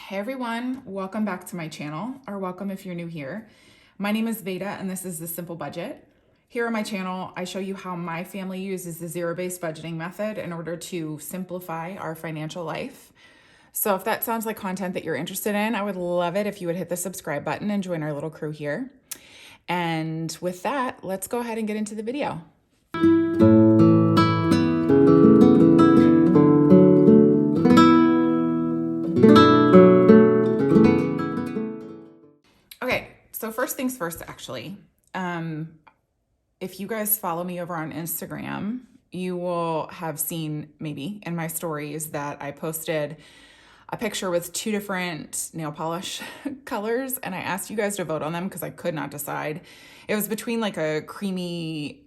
Hey everyone, welcome back to my channel, or welcome if you're new here. My name is Veda and this is The Simple Budget. Here on my channel, I show you how my family uses the zero-based budgeting method in order to simplify our financial life. So if that sounds like content that you're interested in, I would love it if you would hit the subscribe button and join our little crew here. And with that, let's go ahead and get into the video. Okay, so first things first, actually. If you guys follow me over on Instagram, you will have seen maybe in my stories that I posted a picture with two different nail polish colors, and I asked you guys to vote on them because I could not decide. It was between like a creamy,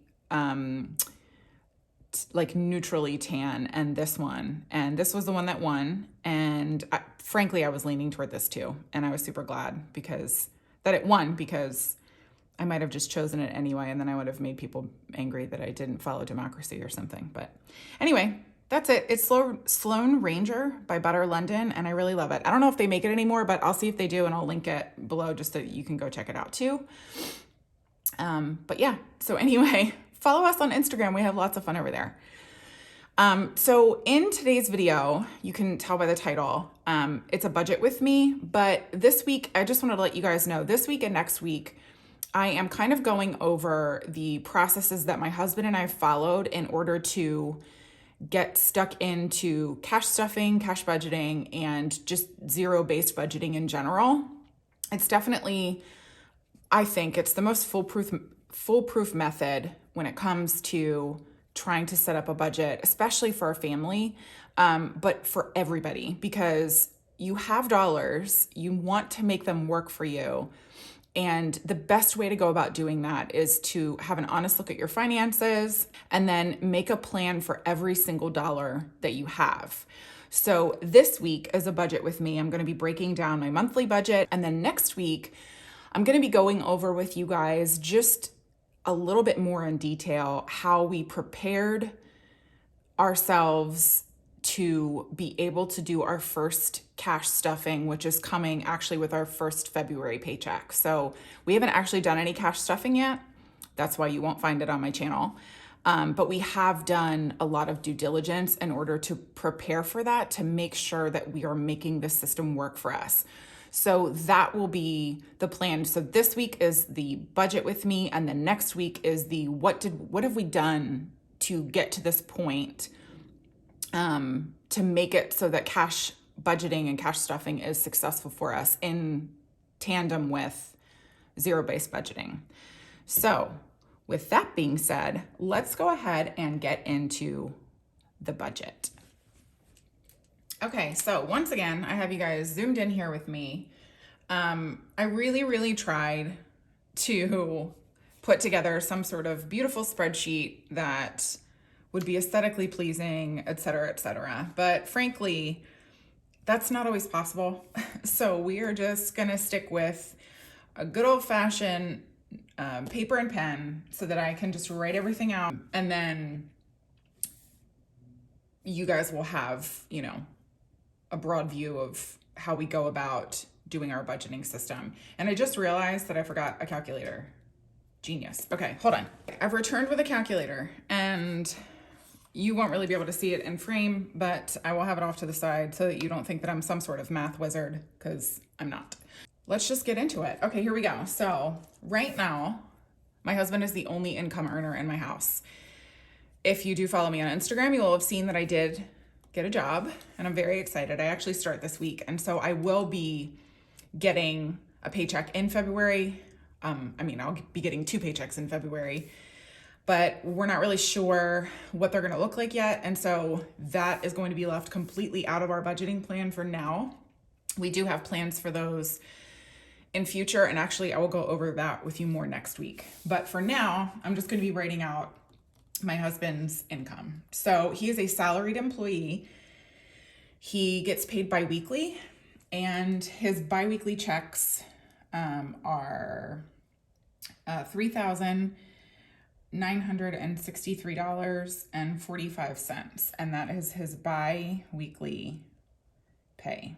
like neutrally tan and this one, and this was the one that won. And frankly, I was leaning toward this too, and I was super glad that it won, because I might have just chosen it anyway, and then I would have made people angry that I didn't follow democracy or something. But anyway, that's it. It's Sloane Ranger by Butter London, and I really love it. I don't know if they make it anymore, but I'll see if they do, and I'll link it below just so you can go check it out too. But yeah, so anyway, follow us on Instagram. We have lots of fun over there. So in today's video, you can tell by the title, it's a budget with me, but this week, I just wanted to let you guys know, this week and next week, I am kind of going over the processes that my husband and I followed in order to get stuck into cash stuffing, cash budgeting, and just zero-based budgeting in general. It's definitely, I think it's the most foolproof method when it comes to trying to set up a budget, especially for a family, but for everybody, because you have dollars, you want to make them work for you. And the best way to go about doing that is to have an honest look at your finances and then make a plan for every single dollar that you have. So this week as a budget with me, I'm going to be breaking down my monthly budget. And then next week, I'm going to be going over with you guys just a little bit more in detail how we prepared ourselves to be able to do our first cash stuffing, which is coming actually with our first February paycheck. So we haven't actually done any cash stuffing yet. That's why you won't find it on my channel. But we have done a lot of due diligence in order to prepare for that, to make sure that we are making the system work for us. So that will be the plan. So this week is the budget with me, and then next week is the what have we done to get to this point, to make it so that cash budgeting and cash stuffing is successful for us in tandem with zero-based budgeting. So with that being said, let's go ahead and get into the budget. Okay, so once again, I have you guys zoomed in here with me. I really tried to put together some sort of beautiful spreadsheet that would be aesthetically pleasing, et cetera, but frankly, that's not always possible. So we are just gonna stick with a good old-fashioned paper and pen so that I can just write everything out, and then you guys will have, a broad view of how we go about doing our budgeting system. And I just realized that I forgot a calculator. Genius. Okay, hold on. I've returned with a calculator, and you won't really be able to see it in frame, but I will have it off to the side so that you don't think that I'm some sort of math wizard, because I'm not. Let's just get into it. Okay, here we go. So right now, my husband is the only income earner in my house. If you do follow me on Instagram, you will have seen that I did get a job, and I'm very excited. I actually start this week, and so I will be getting a paycheck in February. I'll be getting 2 paychecks in February, but we're not really sure what they're going to look like yet, and so that is going to be left completely out of our budgeting plan for now. We do have plans for those in future, and actually I will go over that with you more next week. But for now, I'm just going to be writing out my husband's income. So he is a salaried employee. He gets paid biweekly, and his biweekly checks are $3,963.45, and that is his bi-weekly pay.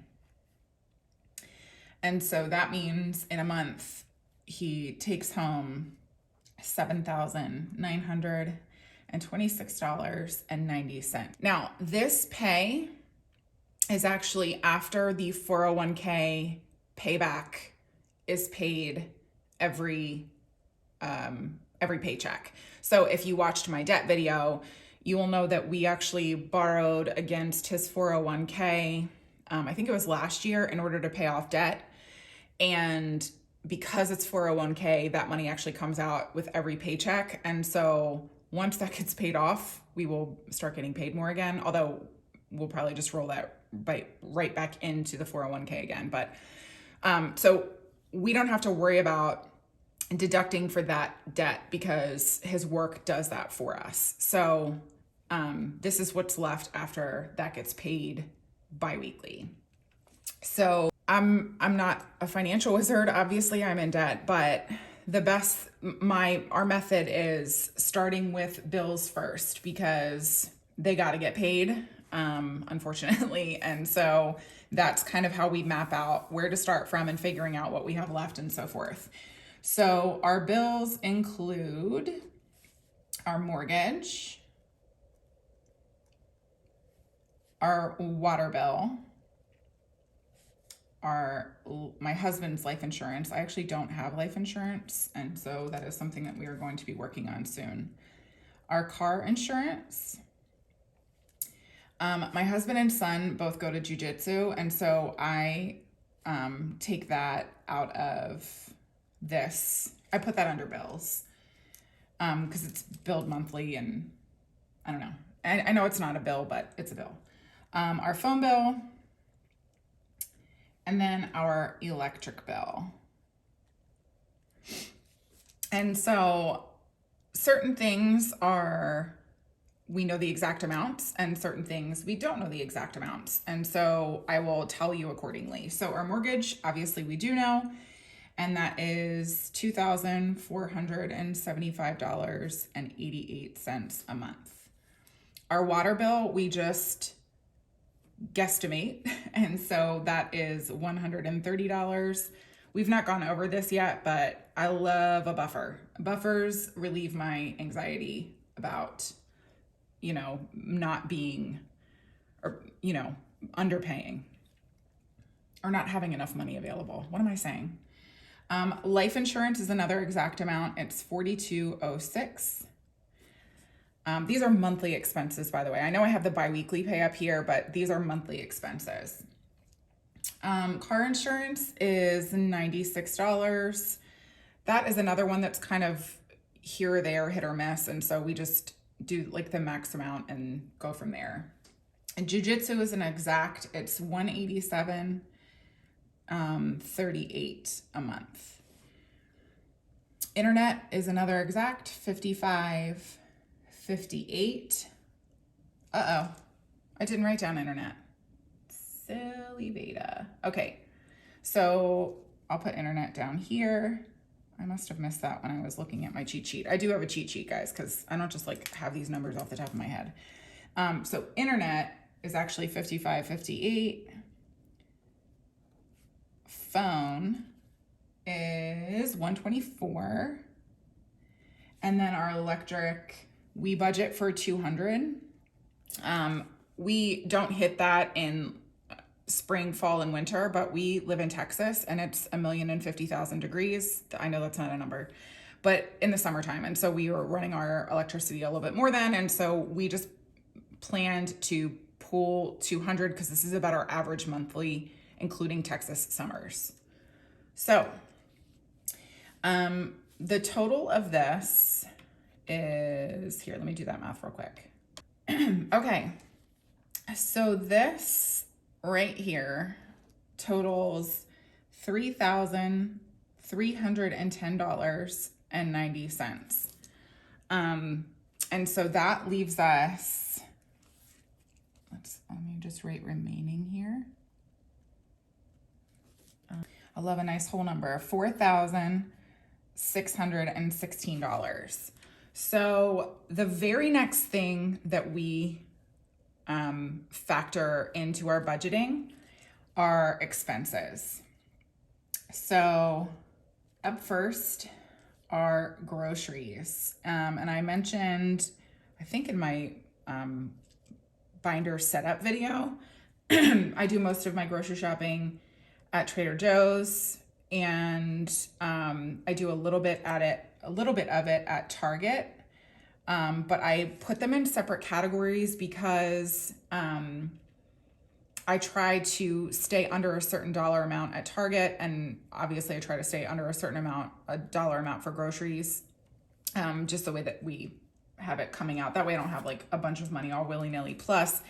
And so that means in a month, he takes home $7,926.90. Now, this pay is actually after the 401k payback is paid every paycheck. So if you watched my debt video, you will know that we actually borrowed against his 401k, I think it was last year, in order to pay off debt. And because it's 401k, that money actually comes out with every paycheck. And so once that gets paid off, we will start getting paid more again. Although we'll probably just roll that right back into the 401k again. But so we don't have to worry about deducting for that debt because his work does that for us. So this is what's left after that gets paid biweekly. So I'm not a financial wizard. Obviously, I'm in debt, but our method is starting with bills first because they got to get paid, unfortunately. And so that's kind of how we map out where to start from and figuring out what we have left and so forth. So our bills include our mortgage, our water bill, my husband's life insurance. I actually don't have life insurance, and so that is something that we are going to be working on soon. Our car insurance. My husband and son both go to jiu-jitsu, and so I take that out of this. I put that under bills because it's billed monthly, and I don't know. I know it's not a bill, but it's a bill. Our phone bill, and then our electric bill. And so certain things we know the exact amounts, and certain things we don't know the exact amounts. And so I will tell you accordingly. So our mortgage, obviously we do know, and that is $2,475.88 a month. Our water bill, we just guesstimate, and so that is $130. We've not gone over this yet, but I love a buffer. Buffers relieve my anxiety about, not being, or, underpaying or not having enough money available. What am I saying? Life insurance is another exact amount. It's $42.06. These are monthly expenses, by the way. I know I have the biweekly pay up here, but these are monthly expenses. Car insurance is $96. That is another one that's kind of here or there, hit or miss. And so we just do like the max amount and go from there. And jiu-jitsu is an exact, it's $187.38 a month. Internet is another exact, $55.58. I didn't write down internet. Silly beta. Okay, so I'll put internet down here. I must have missed that when I was looking at my cheat sheet. I do have a cheat sheet, guys, because I don't just have these numbers off the top of my head. So internet is actually $55.58. Phone is $124. And then our electric, we budget for $200. We don't hit that in spring, fall, and winter, but we live in Texas and it's 1,050,000 degrees. I know that's not a number, but in the summertime. And so we were running our electricity a little bit more then. And so we just planned to pull 200 because this is about our average monthly, including Texas summers. So the total of this is, here, let me do that math real quick. Okay, so this right here totals $3,310.90. And so that leaves us, let me just write remaining here. I love a nice whole number, $4,616. So the very next thing that we factor into our budgeting are expenses. So up first are groceries. And I mentioned, I think in my binder setup video, I do most of my grocery shopping at Trader Joe's, and I do a little bit of it at Target. But I put them in separate categories because I try to stay under a certain dollar amount at Target, and obviously I try to stay under a dollar amount for groceries, just the way that we have it coming out. That way I don't have like a bunch of money all willy-nilly. Plus,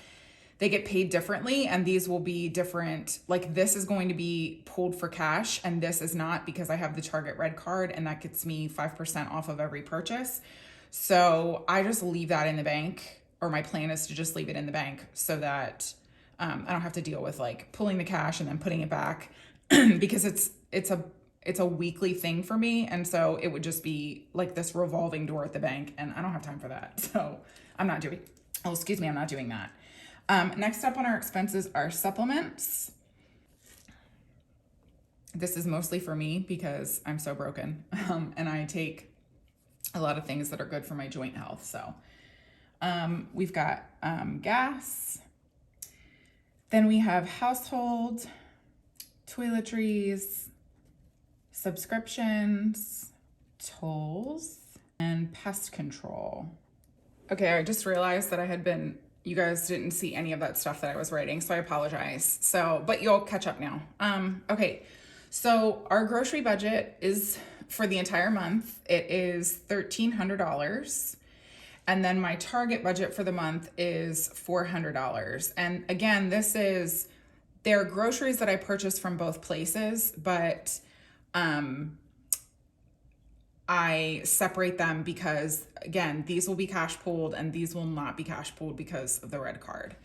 they get paid differently, and these will be different. Like this is going to be pulled for cash, and this is not, because I have the Target Red card, and that gets me 5% off of every purchase. So I just leave that in the bank, or my plan is to just leave it in the bank so that I don't have to deal with like pulling the cash and then putting it back because it's a weekly thing for me. And so it would just be like this revolving door at the bank, and I don't have time for that. So I'm not doing that. Next up on our expenses are supplements. This is mostly for me because I'm so broken, and I take a lot of things that are good for my joint health. So we've got gas. Then we have household, toiletries, subscriptions, tolls, and pest control. Okay, I just realized that you guys didn't see any of that stuff that I was writing, so I apologize. But you'll catch up now. Okay, so our grocery budget is for the entire month. It is $1,300. And then my Target budget for the month is $400. And again, they're groceries that I purchase from both places, but I separate them because, again, these will be cash pooled and these will not be cash pooled because of the red card.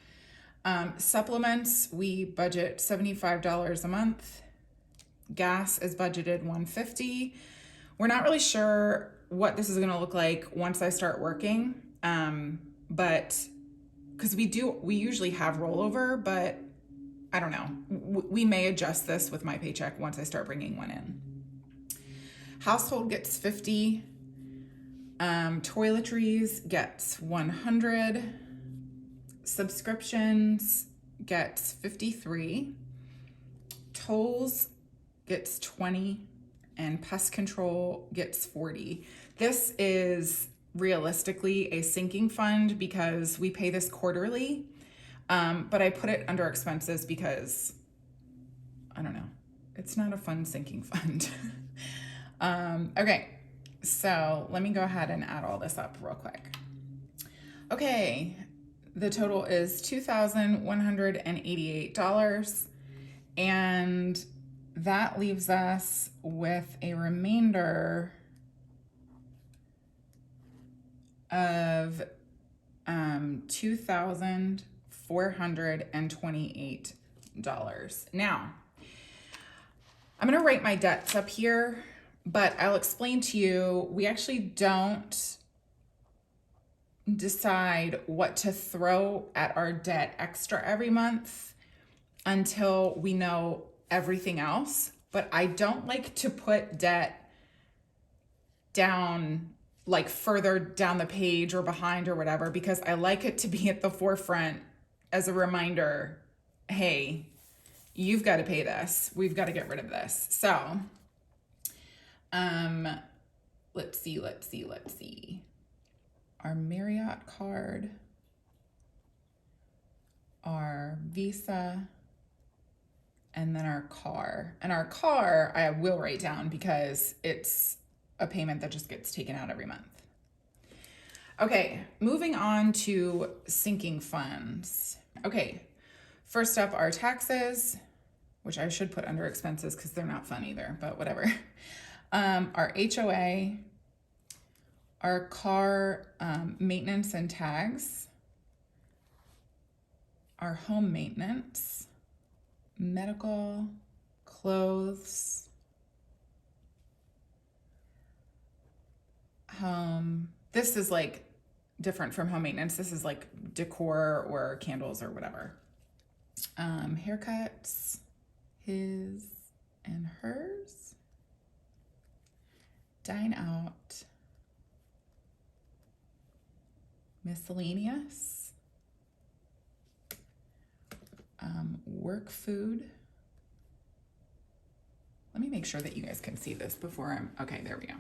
Supplements, we budget $75 a month. Gas is budgeted $150. We're not really sure what this is going to look like once I start working. But because we usually have rollover, but I don't know. We may adjust this with my paycheck once I start bringing one in. Household gets $50. Toiletries gets $100. Subscriptions gets $53. Tolls gets $20. And pest control gets $40. This is realistically a sinking fund because we pay this quarterly, but I put it under expenses because, I don't know, it's not a fun sinking fund. Okay, so let me go ahead and add all this up real quick. Okay, the total is $2,188, and that leaves us with a remainder of $2,428. Now, I'm going to write my debts up here, but I'll explain to you, we actually don't decide what to throw at our debt extra every month until we know everything else. But I don't like to put debt down, like further down the page or behind or whatever, because I like it to be at the forefront as a reminder, hey, you've got to pay this. We've got to get rid of this. So, let's see. Our Marriott card, our Visa, and then our car. And our car, I will write down because it's a payment that just gets taken out every month. Okay, moving on to sinking funds. Okay, first up are taxes, which I should put under expenses because they're not fun either, but whatever. Our HOA, our car maintenance and tags, our home maintenance, medical, clothes, this is like different from home maintenance. This is like decor or candles or whatever. Haircuts, his and hers. Dine out. Miscellaneous. Work food. Let me make sure that you guys can see this before okay, there we go.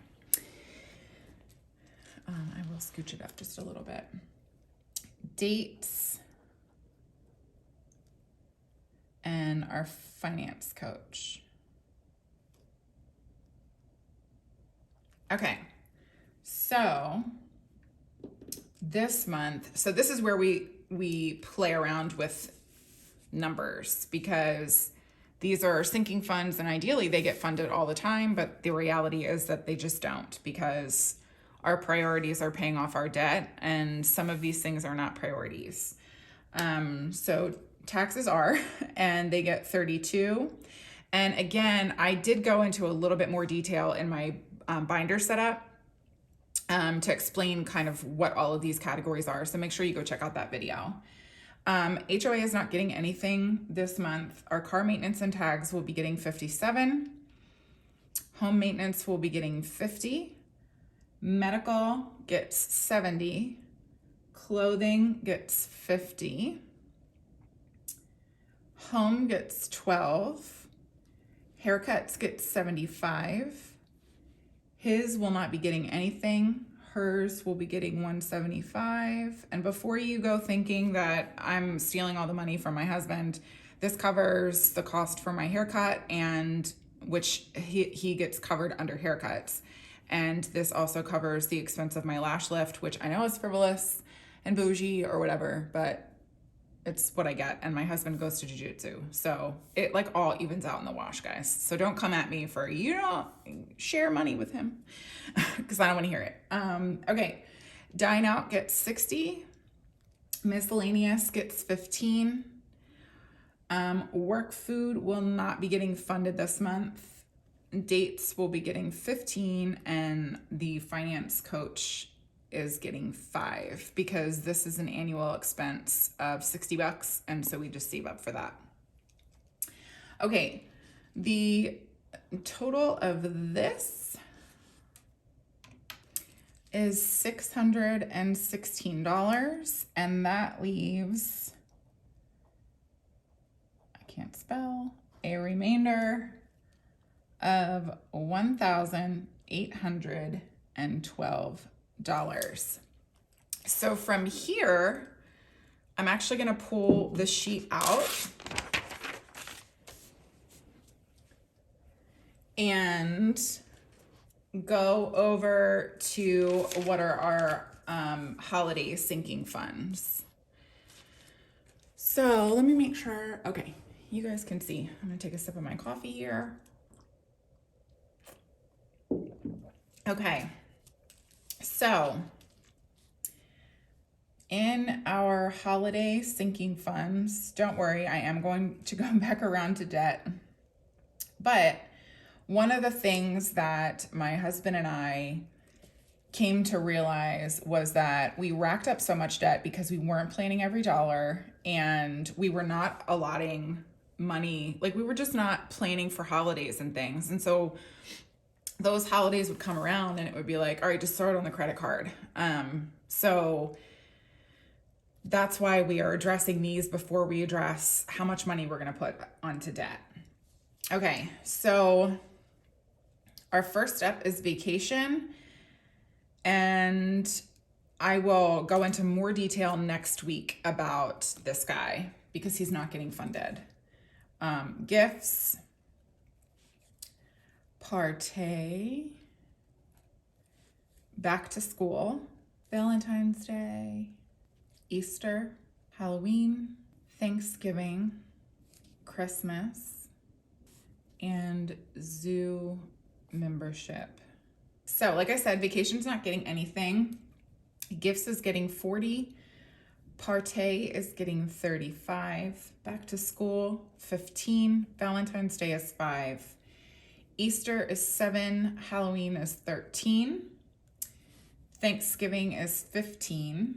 I will scooch it up just a little bit. Dates. And our finance coach. Okay, so this month, so this is where we play around with numbers, because these are sinking funds and ideally they get funded all the time, but the reality is that they just don't, because our priorities are paying off our debt and some of these things are not priorities. So taxes are, and they get 32. And again, I did go into a little bit more detail in my binder setup to explain kind of what all of these categories are. So make sure you go check out that video. HOA is not getting anything this month. Our car maintenance and tags will be getting 57. Home maintenance will be getting 50. Medical gets 70. Clothing gets 50. Home gets 12. Haircuts gets 75. His will not be getting anything. Hers will be getting 175. And before you go thinking that I'm stealing all the money from my husband, this covers the cost for my haircut, and which he gets covered under haircuts. And this also covers the expense of my lash lift, which I know is frivolous and bougie or whatever, but it's what I get. And my husband goes to jiu-jitsu. So it like all evens out in the wash, guys. So don't come at me for, you don't share money with him, because I don't want to hear it. Okay. Dine out gets 60. Miscellaneous gets 15. Work food will not be getting funded this month. Dates will be getting 15, and the finance coach is getting 5, because this is an annual expense of $60, and so we just save up for that. Okay, the total of this is $616, and that leaves, I can't spell, a remainder of $1,812. So from here, I'm actually going to pull the sheet out and go over to what are our holiday sinking funds. So let me make sure, okay, you guys can see. I'm going to take a sip of my coffee here. Okay, so in our holiday sinking funds, don't worry, I am going to go back around to debt. But one of the things that my husband and I came to realize was that we racked up so much debt because we weren't planning every dollar, and we were not allotting money. Like, we were just not planning for holidays and things. And so those holidays would come around and it would be like, all right, just throw it on the credit card. So that's why we are addressing these before we address how much money we're going to put onto debt. Okay, so our first step is vacation, and I will go into more detail next week about this guy because he's not getting funded. Gifts, partay, back to school, Valentine's Day, Easter, Halloween, Thanksgiving, Christmas, and zoo membership. So like I said, vacation's not getting anything. Gifts is getting 40. Partay is getting 35. Back to school, 15. Valentine's Day is 5. Easter is 7, Halloween is 13, Thanksgiving is 15,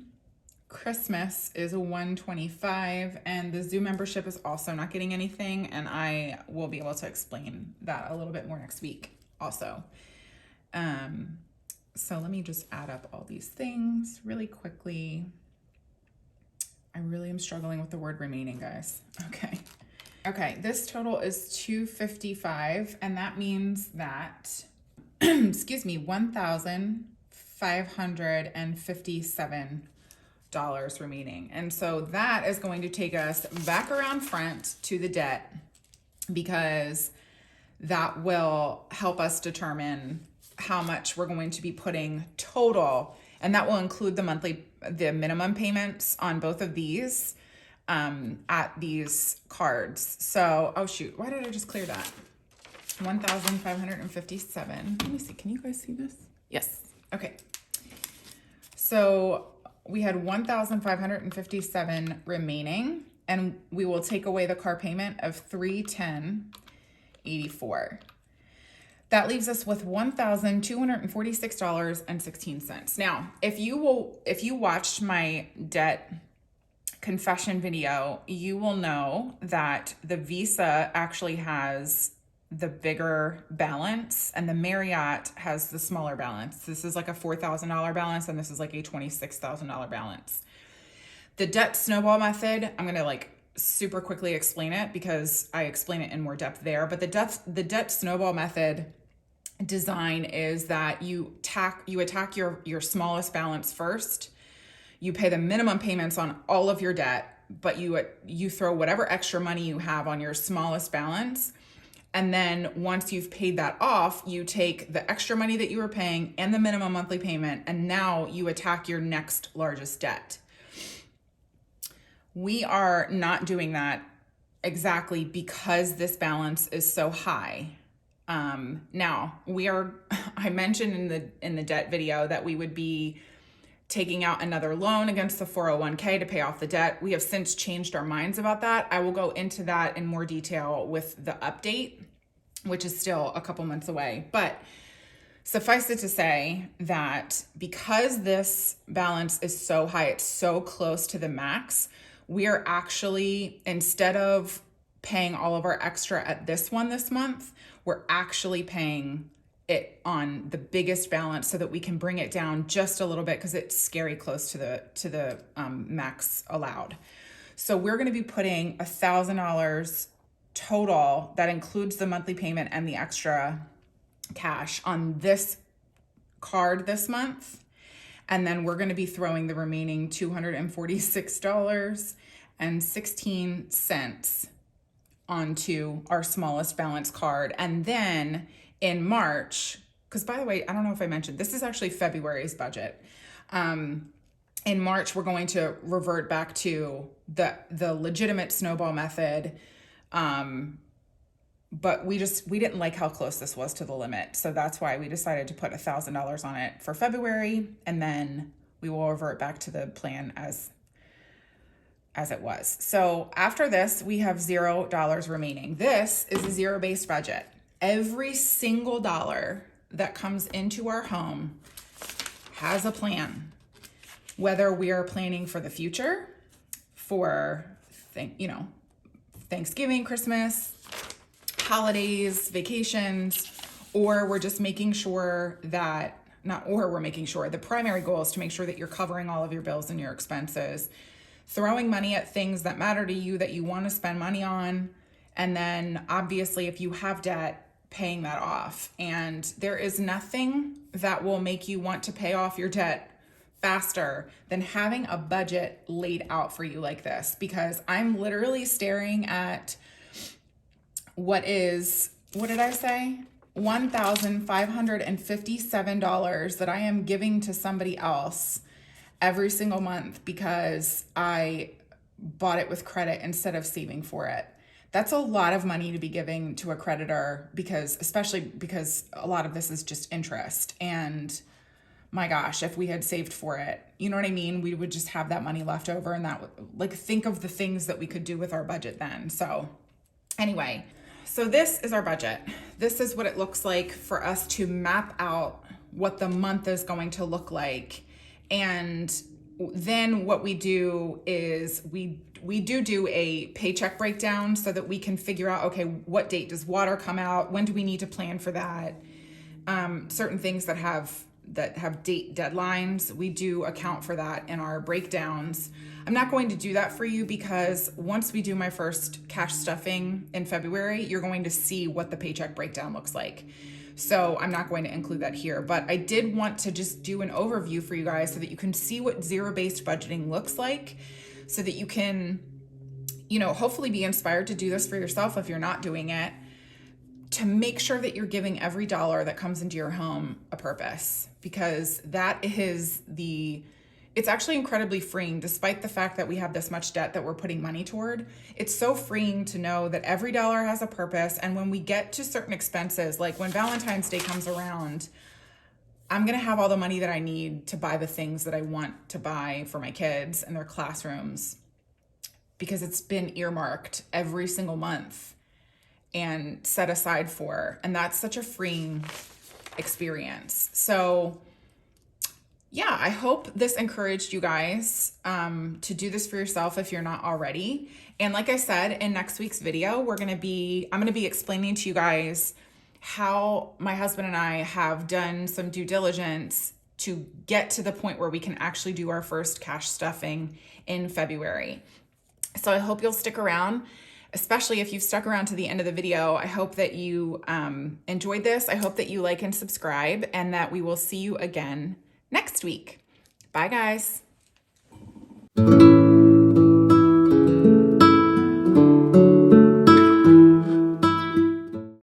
Christmas is 125, and the zoo membership is also not getting anything, and I will be able to explain that a little bit more next week also. So let me just add up all these things really quickly. I really am struggling with the word remaining, guys. Okay, this total is $255, and that means that, excuse me, $1,557 remaining. And so that is going to take us back around front to the debt, because that will help us determine how much we're going to be putting total, and that will include the minimum payments on both of these at these cards. So, oh shoot, why did I just clear that? 1,557. Let me see, can you guys see this? Yes, okay. So we had 1,557 remaining, and we will take away the car payment of $310.84. That leaves us with $1,246.16. Now, if you watched my debt confession video, you will know that the Visa actually has the bigger balance and the Marriott has the smaller balance. This is like a $4,000 balance, and this is like a $26,000 balance. The debt snowball method, I'm going to like super quickly explain it because I explain it in more depth there. But the debt snowball method design is that you attack your smallest balance first. You pay the minimum payments on all of your debt, but you throw whatever extra money you have on your smallest balance. And then once you've paid that off, you take the extra money that you were paying and the minimum monthly payment, and now you attack your next largest debt. We are not doing that exactly because this balance is so high. Now I mentioned in the debt video that we would be taking out another loan against the 401k to pay off the debt. We have since changed our minds about that. I will go into that in more detail with the update, which is still a couple months away. But suffice it to say that because this balance is so high, it's so close to the max, we are actually, instead of paying all of our extra at this month, we're actually paying it on the biggest balance so that we can bring it down just a little bit, because it's scary close to the max allowed. So we're going to be putting $1,000 total that includes the monthly payment and the extra cash on this card this month. And then we're going to be throwing the remaining $246.16 onto our smallest balance card. And then in March, because by the way, I don't know if I mentioned, this is actually February's budget. In March, we're going to revert back to the legitimate snowball method. But we didn't like how close this was to the limit. So that's why we decided to put $1,000 on it for February. And then we will revert back to the plan as it was. So after this, we have $0 remaining. This is a zero-based budget. Every single dollar that comes into our home has a plan. Whether we are planning for the future, for Thanksgiving, Christmas, holidays, vacations, or we're just making sure that, the primary goal is to make sure that you're covering all of your bills and your expenses, throwing money at things that matter to you, that you want to spend money on, and then obviously if you have debt, paying that off. And there is nothing that will make you want to pay off your debt faster than having a budget laid out for you like this, because I'm literally staring at what did I say? $1,557 that I am giving to somebody else every single month because I bought it with credit instead of saving for it. That's a lot of money to be giving to a creditor, especially because a lot of this is just interest. And my gosh, if we had saved for it, you know what I mean? We would just have that money left over, and that would, think of the things that we could do with our budget then. So anyway, so this is our budget. This is what it looks like for us to map out what the month is going to look like. And then what we do is we do a paycheck breakdown so that we can figure out, okay, what date does water come out? When do we need to plan for that? certain things that have date deadlines, we do account for that in our breakdowns. I'm not going to do that for you because once we do my first cash stuffing in February, you're going to see what the paycheck breakdown looks like. So I'm not going to include that here, but I did want to just do an overview for you guys so that you can see what zero-based budgeting looks like, so that you can, hopefully be inspired to do this for yourself if you're not doing it, to make sure that you're giving every dollar that comes into your home a purpose, because it's actually incredibly freeing. Despite the fact that we have this much debt that we're putting money toward, it's so freeing to know that every dollar has a purpose. And when we get to certain expenses, like when Valentine's Day comes around, I'm going to have all the money that I need to buy the things that I want to buy for my kids and their classrooms, because it's been earmarked every single month and set aside for. And that's such a freeing experience. So yeah, I hope this encouraged you guys to do this for yourself if you're not already. And like I said, in next week's video, I'm going to be explaining to you guys how my husband and I have done some due diligence to get to the point where we can actually do our first cash stuffing in February. So I hope you'll stick around, especially if you've stuck around to the end of the video. I hope that you enjoyed this. I hope that you like and subscribe, and that we will see you again next week. Bye, guys.